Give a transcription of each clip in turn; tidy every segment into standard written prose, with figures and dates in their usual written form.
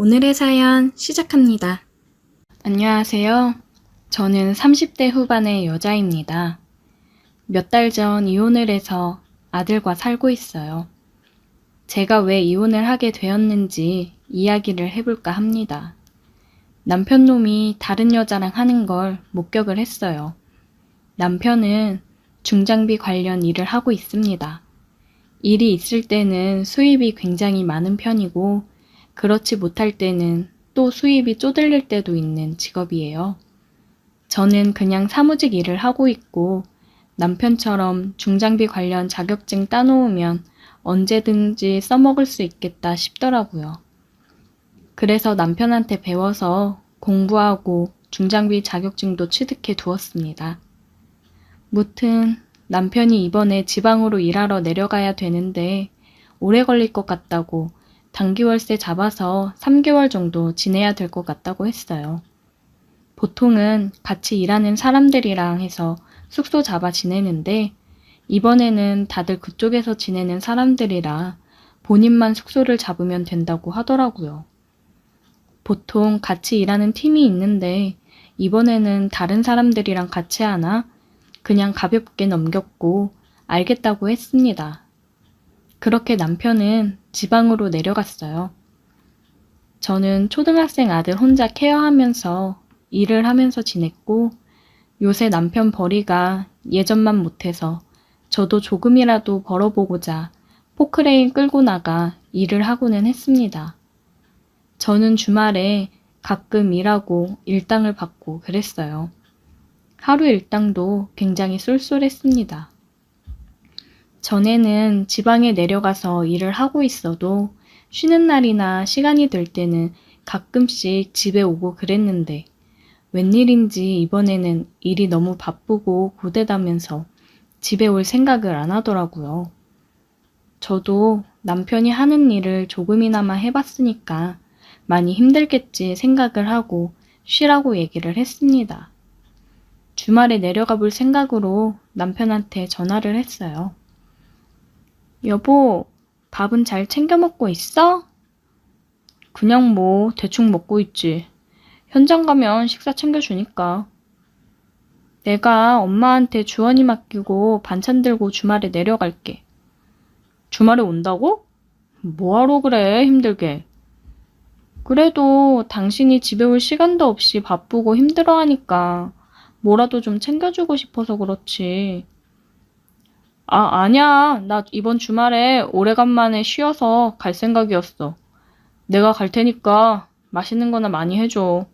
오늘의 사연 시작합니다. 안녕하세요. 저는 30대 후반의 여자입니다. 몇 달 전 이혼을 해서 아들과 살고 있어요. 제가 왜 이혼을 하게 되었는지 이야기를 해볼까 합니다. 남편 놈이 다른 여자랑 하는 걸 목격을 했어요. 남편은 중장비 관련 일을 하고 있습니다. 일이 있을 때는 수입이 굉장히 많은 편이고 그렇지 못할 때는 또 수입이 쪼들릴 때도 있는 직업이에요. 저는 그냥 사무직 일을 하고 있고 남편처럼 중장비 관련 자격증 따놓으면 언제든지 써먹을 수 있겠다 싶더라고요. 그래서 남편한테 배워서 공부하고 중장비 자격증도 취득해 두었습니다. 무튼 남편이 이번에 지방으로 일하러 내려가야 되는데 오래 걸릴 것 같다고 단기월세 잡아서 3개월 정도 지내야 될 것 같다고 했어요. 보통은 같이 일하는 사람들이랑 해서 숙소 잡아 지내는데 이번에는 다들 그쪽에서 지내는 사람들이라 본인만 숙소를 잡으면 된다고 하더라고요. 보통 같이 일하는 팀이 있는데 이번에는 다른 사람들이랑 같이 하나 그냥 가볍게 넘겼고 알겠다고 했습니다. 그렇게 남편은 지방으로 내려갔어요. 저는 초등학생 아들 혼자 케어하면서 일을 하면서 지냈고 요새 남편 벌이가 예전만 못해서 저도 조금이라도 벌어보고자 포크레인 끌고 나가 일을 하고는 했습니다. 저는 주말에 가끔 일하고 일당을 받고 그랬어요. 하루 일당도 굉장히 쏠쏠했습니다. 전에는 지방에 내려가서 일을 하고 있어도 쉬는 날이나 시간이 될 때는 가끔씩 집에 오고 그랬는데 웬일인지 이번에는 일이 너무 바쁘고 고되다면서 집에 올 생각을 안 하더라고요. 저도 남편이 하는 일을 조금이나마 해봤으니까 많이 힘들겠지 생각을 하고 쉬라고 얘기를 했습니다. 주말에 내려가 볼 생각으로 남편한테 전화를 했어요. 여보, 밥은 잘 챙겨 먹고 있어? 그냥 뭐 대충 먹고 있지. 현장 가면 식사 챙겨주니까. 내가 엄마한테 주원이 맡기고 반찬 들고 주말에 내려갈게. 주말에 온다고? 뭐하러 그래, 힘들게. 그래도 당신이 집에 올 시간도 없이 바쁘고 힘들어하니까 뭐라도 좀 챙겨주고 싶어서 그렇지. 아니야. 나 이번 주말에 오래간만에 쉬어서 갈 생각이었어. 내가 갈 테니까 맛있는 거나 많이 해줘.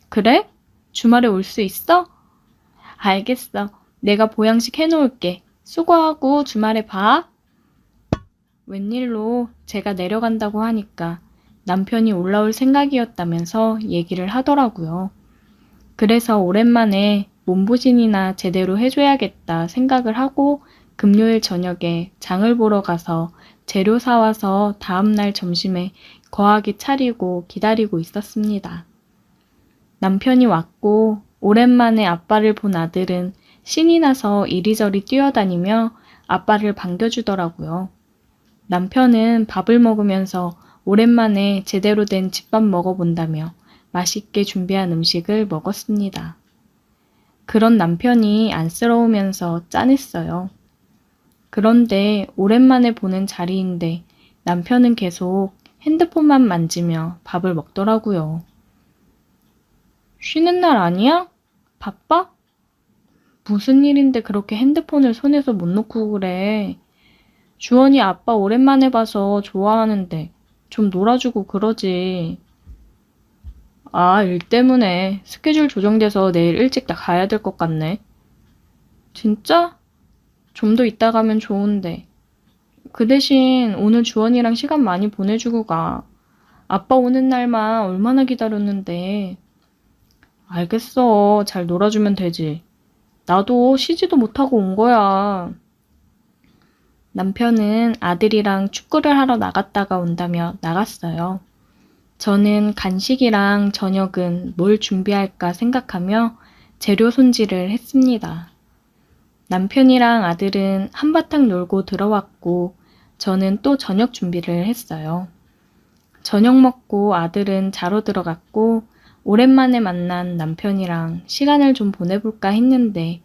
그래? 주말에 올 수 있어? 알겠어. 내가 보양식 해놓을게. 수고하고 주말에 봐. 웬일로 제가 내려간다고 하니까 남편이 올라올 생각이었다면서 얘기를 하더라고요. 그래서 오랜만에 몸보신이나 제대로 해줘야겠다 생각을 하고 금요일 저녁에 장을 보러 가서 재료 사와서 다음날 점심에 거하게 차리고 기다리고 있었습니다. 남편이 왔고 오랜만에 아빠를 본 아들은 신이 나서 이리저리 뛰어다니며 아빠를 반겨주더라고요. 남편은 밥을 먹으면서 오랜만에 제대로 된 집밥 먹어본다며 맛있게 준비한 음식을 먹었습니다. 그런 남편이 안쓰러우면서 짠했어요. 그런데 오랜만에 보는 자리인데 남편은 계속 핸드폰만 만지며 밥을 먹더라고요. 쉬는 날 아니야? 바빠? 무슨 일인데 그렇게 핸드폰을 손에서 못 놓고 그래. 주원이 아빠 오랜만에 봐서 좋아하는데 좀 놀아주고 그러지. 일 때문에 스케줄 조정돼서 내일 일찍 다 가야 될 것 같네. 진짜? 좀 더 이따 가면 좋은데. 그 대신 오늘 주원이랑 시간 많이 보내주고 가. 아빠 오는 날만 얼마나 기다렸는데. 알겠어. 잘 놀아주면 되지. 나도 쉬지도 못하고 온 거야. 남편은 아들이랑 축구를 하러 나갔다가 온다며 나갔어요. 저는 간식이랑 저녁은 뭘 준비할까 생각하며 재료 손질을 했습니다. 남편이랑 아들은 한바탕 놀고 들어왔고 저는 또 저녁 준비를 했어요. 저녁 먹고 아들은 자러 들어갔고 오랜만에 만난 남편이랑 시간을 좀 보내볼까 했는데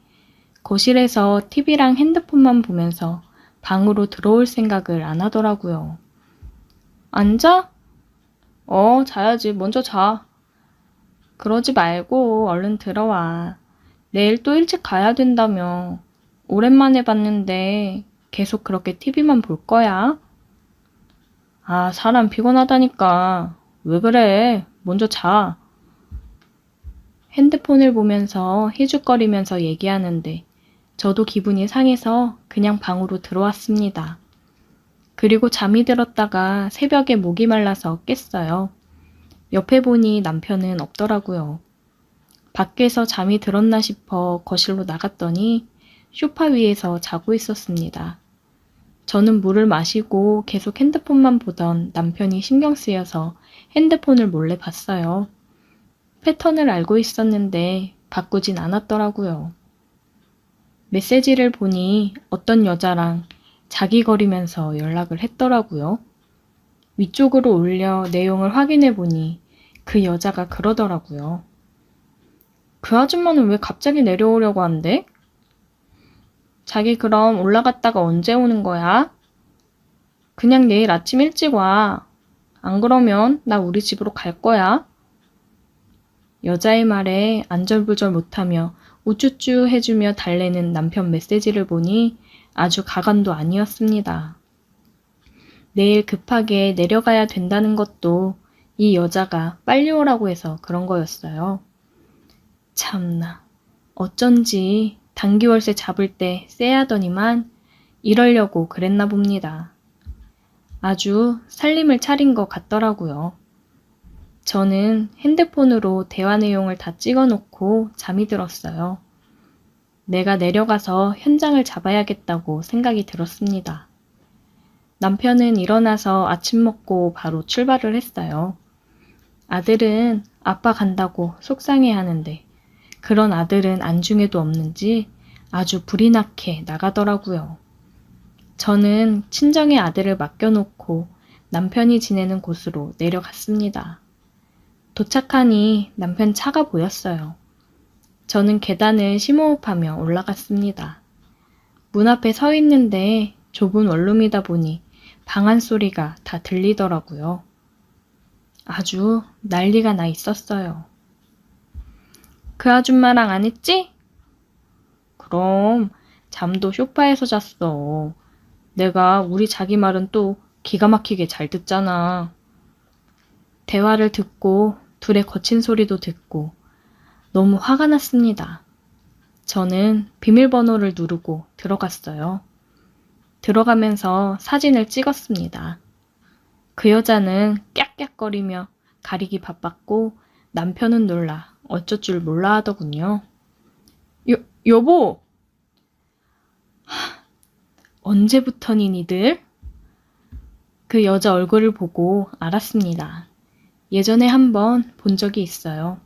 거실에서 TV랑 핸드폰만 보면서 방으로 들어올 생각을 안 하더라고요. 앉아? 자야지. 먼저 자. 그러지 말고 얼른 들어와. 내일 또 일찍 가야 된다며. 오랜만에 봤는데 계속 그렇게 TV만 볼 거야? 아, 사람 피곤하다니까. 왜 그래? 먼저 자. 핸드폰을 보면서 희죽거리면서 얘기하는데 저도 기분이 상해서 그냥 방으로 들어왔습니다. 그리고 잠이 들었다가 새벽에 목이 말라서 깼어요. 옆에 보니 남편은 없더라고요. 밖에서 잠이 들었나 싶어 거실로 나갔더니 소파 위에서 자고 있었습니다. 저는 물을 마시고 계속 핸드폰만 보던 남편이 신경 쓰여서 핸드폰을 몰래 봤어요. 패턴을 알고 있었는데 바꾸진 않았더라고요. 메시지를 보니 어떤 여자랑 자기거리면서 연락을 했더라고요. 위쪽으로 올려 내용을 확인해 보니 그 여자가 그러더라고요. 그 아줌마는 왜 갑자기 내려오려고 한대? 자기 그럼 올라갔다가 언제 오는 거야? 그냥 내일 아침 일찍 와. 안 그러면 나 우리 집으로 갈 거야. 여자의 말에 안절부절 못하며 우쭈쭈 해주며 달래는 남편 메시지를 보니 아주 가관도 아니었습니다. 내일 급하게 내려가야 된다는 것도 이 여자가 빨리 오라고 해서 그런 거였어요. 참나, 어쩐지 단기월세 잡을 때 쎄하더니만 이러려고 그랬나 봅니다. 아주 살림을 차린 것 같더라고요. 저는 핸드폰으로 대화 내용을 다 찍어놓고 잠이 들었어요. 내가 내려가서 현장을 잡아야겠다고 생각이 들었습니다. 남편은 일어나서 아침 먹고 바로 출발을 했어요. 아들은 아빠 간다고 속상해 하는데 그런 아들은 안중에도 없는지 아주 불이 나게 나가더라고요. 저는 친정의 아들을 맡겨놓고 남편이 지내는 곳으로 내려갔습니다. 도착하니 남편 차가 보였어요. 저는 계단을 심호흡하며 올라갔습니다. 문 앞에 서 있는데 좁은 원룸이다 보니 방안 소리가 다 들리더라고요. 아주 난리가 나 있었어요. 그 아줌마랑 안 했지? 그럼 잠도 소파에서 잤어. 내가 우리 자기 말은 또 기가 막히게 잘 듣잖아. 대화를 듣고 둘의 거친 소리도 듣고 너무 화가 났습니다. 저는 비밀번호를 누르고 들어갔어요. 들어가면서 사진을 찍었습니다. 그 여자는 깍깍거리며 가리기 바빴고 남편은 놀라 어쩔 줄 몰라 하더군요. 여보! 언제부터니 니들? 그 여자 얼굴을 보고 알았습니다. 예전에 한번 본 적이 있어요.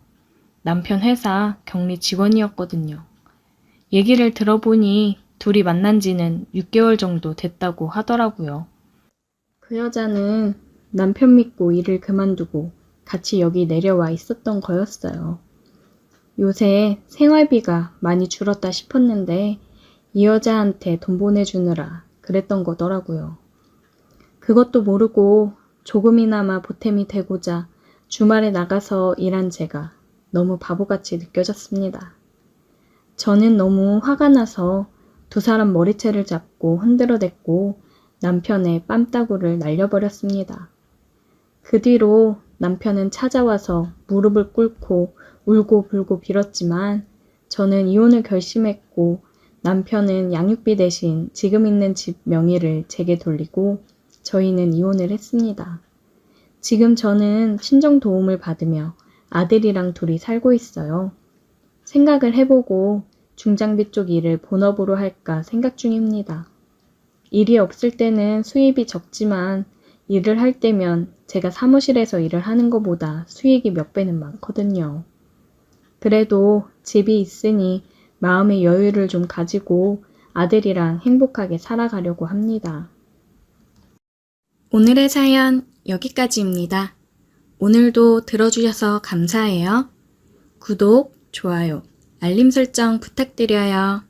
남편 회사 격리 직원이었거든요. 얘기를 들어보니 둘이 만난 지는 6개월 정도 됐다고 하더라고요. 그 여자는 남편 믿고 일을 그만두고 같이 여기 내려와 있었던 거였어요. 요새 생활비가 많이 줄었다 싶었는데 이 여자한테 돈 보내주느라 그랬던 거더라고요. 그것도 모르고 조금이나마 보탬이 되고자 주말에 나가서 일한 제가 너무 바보같이 느껴졌습니다. 저는 너무 화가 나서 두 사람 머리채를 잡고 흔들어댔고 남편의 뺨따구를 날려버렸습니다. 그 뒤로 남편은 찾아와서 무릎을 꿇고 울고 불고 빌었지만 저는 이혼을 결심했고 남편은 양육비 대신 지금 있는 집 명의를 제게 돌리고 저희는 이혼을 했습니다. 지금 저는 친정 도움을 받으며 아들이랑 둘이 살고 있어요. 생각을 해보고 중장비 쪽 일을 본업으로 할까 생각 중입니다. 일이 없을 때는 수입이 적지만 일을 할 때면 제가 사무실에서 일을 하는 것보다 수익이 몇 배는 많거든요. 그래도 집이 있으니 마음의 여유를 좀 가지고 아들이랑 행복하게 살아가려고 합니다. 오늘의 사연 여기까지입니다. 오늘도 들어주셔서 감사해요. 구독, 좋아요, 알림 설정 부탁드려요.